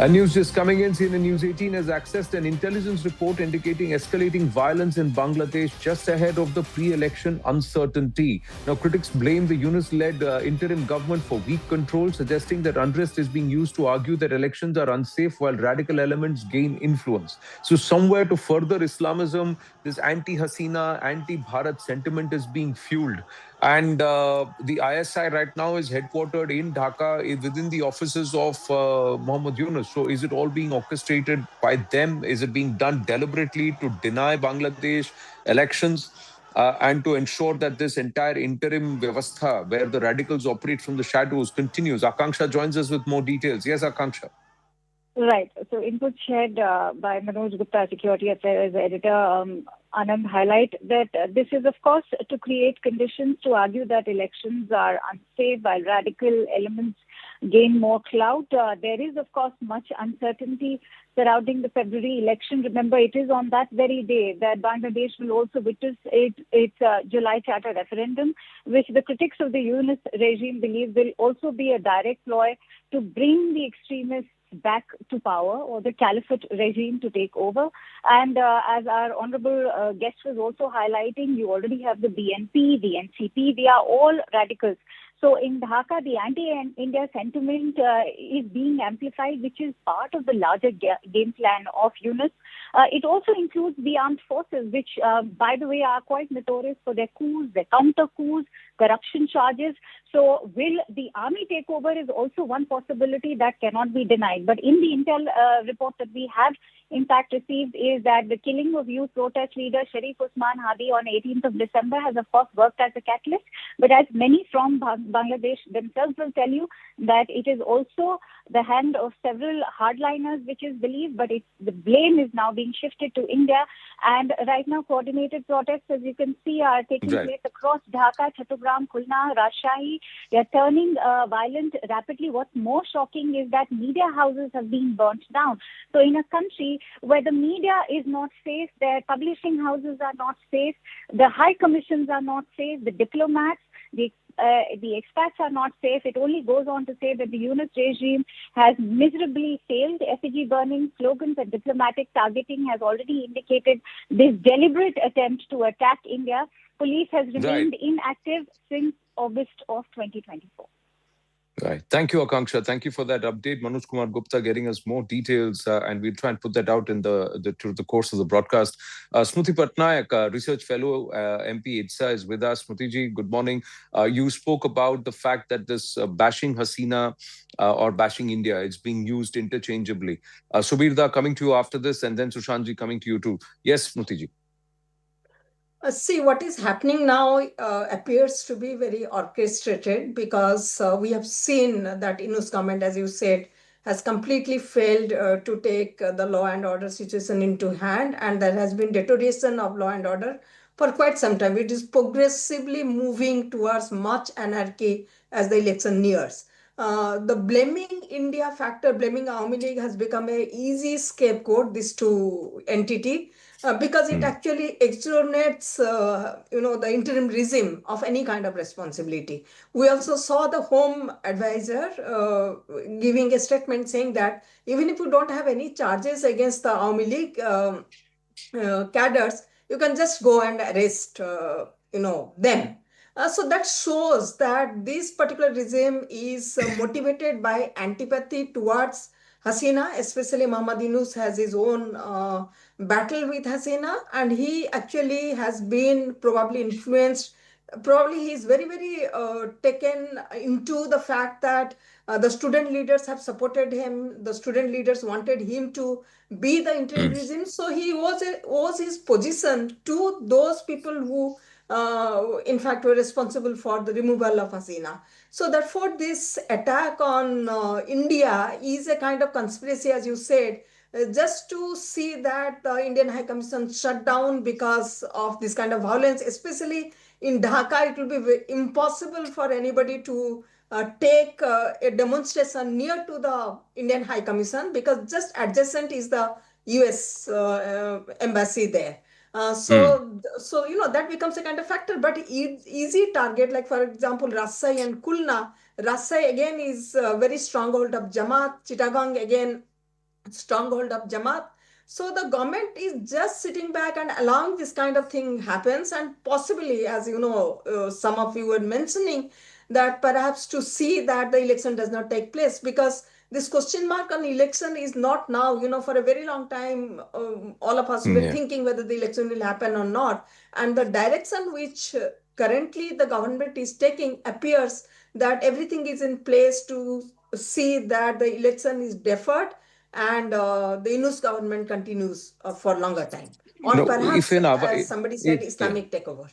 News just coming in. CNN News 18 has accessed an intelligence report indicating escalating violence in Bangladesh just ahead of the pre-election uncertainty. Now, critics blame the Yunus-led interim government for weak control, suggesting that unrest is being used to argue that elections are unsafe while radical elements gain influence. So, somewhere to further Islamism, this anti-Hasina, anti-Bharat sentiment is being fueled. And the ISI right now is headquartered in Dhaka within the offices of Mohammed Yunus. So is it all being orchestrated by them? Is it being done deliberately to deny Bangladesh elections? And to ensure that this entire interim vyavastha, where the radicals operate from the shadows, continues. Akanksha joins us with more details. Yes, Akanksha. Right. So input shared by Manoj Gupta, Security Affairs Editor, Anand highlight that this is, of course, to create conditions to argue that elections are unsafe while radical elements gain more clout. There is, of course, much uncertainty surrounding the February election. Remember, it is on that very day that Bangladesh will also witness its July Charter referendum, which the critics of the Yunus regime believe will also be a direct ploy to bring the extremists back to power or the caliphate regime to take over. And as our honorable guest was also highlighting, you already have the BNP, the NCP, they are all radicals. So in Dhaka, the anti-India sentiment is being amplified, which is part of the larger game plan of Yunus. It also includes the armed forces, which, by the way, are quite notorious for their coups, their counter-coups, corruption charges. So will the army take over is also one possibility that cannot be denied. But in the intel report that we have, in fact, received is that the killing of youth protest leader Sharif Usman Hadi on 18th of December has, of course, worked as a catalyst. But as many from Bangladesh themselves will tell you, that it is also the hand of several hardliners, which is believed, but the blame is now being shifted to India. And right now, coordinated protests, as you can see, are taking place across Dhaka, Chattogram, Khulna, Rajshahi. They are turning violent rapidly. What's more shocking is that media houses have been burnt down. So in a country where the media is not safe, their publishing houses are not safe, the high commissions are not safe, the diplomats, the expats are not safe. It only goes on to say that the Yunus regime has miserably failed. Effigy burning, slogans and diplomatic targeting has already indicated this deliberate attempt to attack India. Police has remained inactive since August of 2024. Right. Thank you, Akanksha. Thank you for that update. Manoj Kumar Gupta getting us more details, and we'll try and put that out in through the course of the broadcast. Smriti Patnaik, research fellow, MP ITSA, is with us. Smriti ji, good morning. You spoke about the fact that this bashing Hasina or bashing India is being used interchangeably. Subirda, coming to you after this, and then Sushant ji coming to you too. Yes, Smriti ji. See, what is happening now appears to be very orchestrated, because we have seen that Yunus government, as you said, has completely failed to take the law and order situation into hand, and there has been deterioration of law and order for quite some time. It is progressively moving towards much anarchy as the election nears. The blaming India factor, blaming Awami League, has become an easy scapegoat, these two entities. Because it actually exonerates, the interim regime of any kind of responsibility. We also saw the Home Advisor giving a statement saying that even if you don't have any charges against the Awami League cadres, you can just go and arrest, them. So that shows that this particular regime is motivated by antipathy towards Hasina, especially Muhammad Yunus has his own battle with Hasina, and he actually has been probably influenced. Probably he is very, very taken into the fact that the student leaders have supported him. The student leaders wanted him to be the interim regime. So he owes his position to those people who, in fact, were responsible for the removal of Hasina. So therefore, this attack on India is a kind of conspiracy, as you said, just to see that the Indian High Commission shut down because of this kind of violence, especially in Dhaka. It will be impossible for anybody to take a demonstration near to the Indian High Commission, because just adjacent is the US embassy there. So that becomes a kind of factor, but easy target, like for example Rasai and Kulna. Rasai again is a very stronghold of Jamaat. Chittagong again stronghold of Jamaat. So the government is just sitting back and allowing this kind of thing happens, and possibly, as you know, some of you were mentioning that perhaps to see that the election does not take place, because this question mark on election is not now, for a very long time, all of us were Yeah. thinking whether the election will happen or not. And the direction which currently the government is taking appears that everything is in place to see that the election is deferred and the Yunus government continues for longer time. Or No, if perhaps, in our, as somebody said, yeah. Islamic takeover.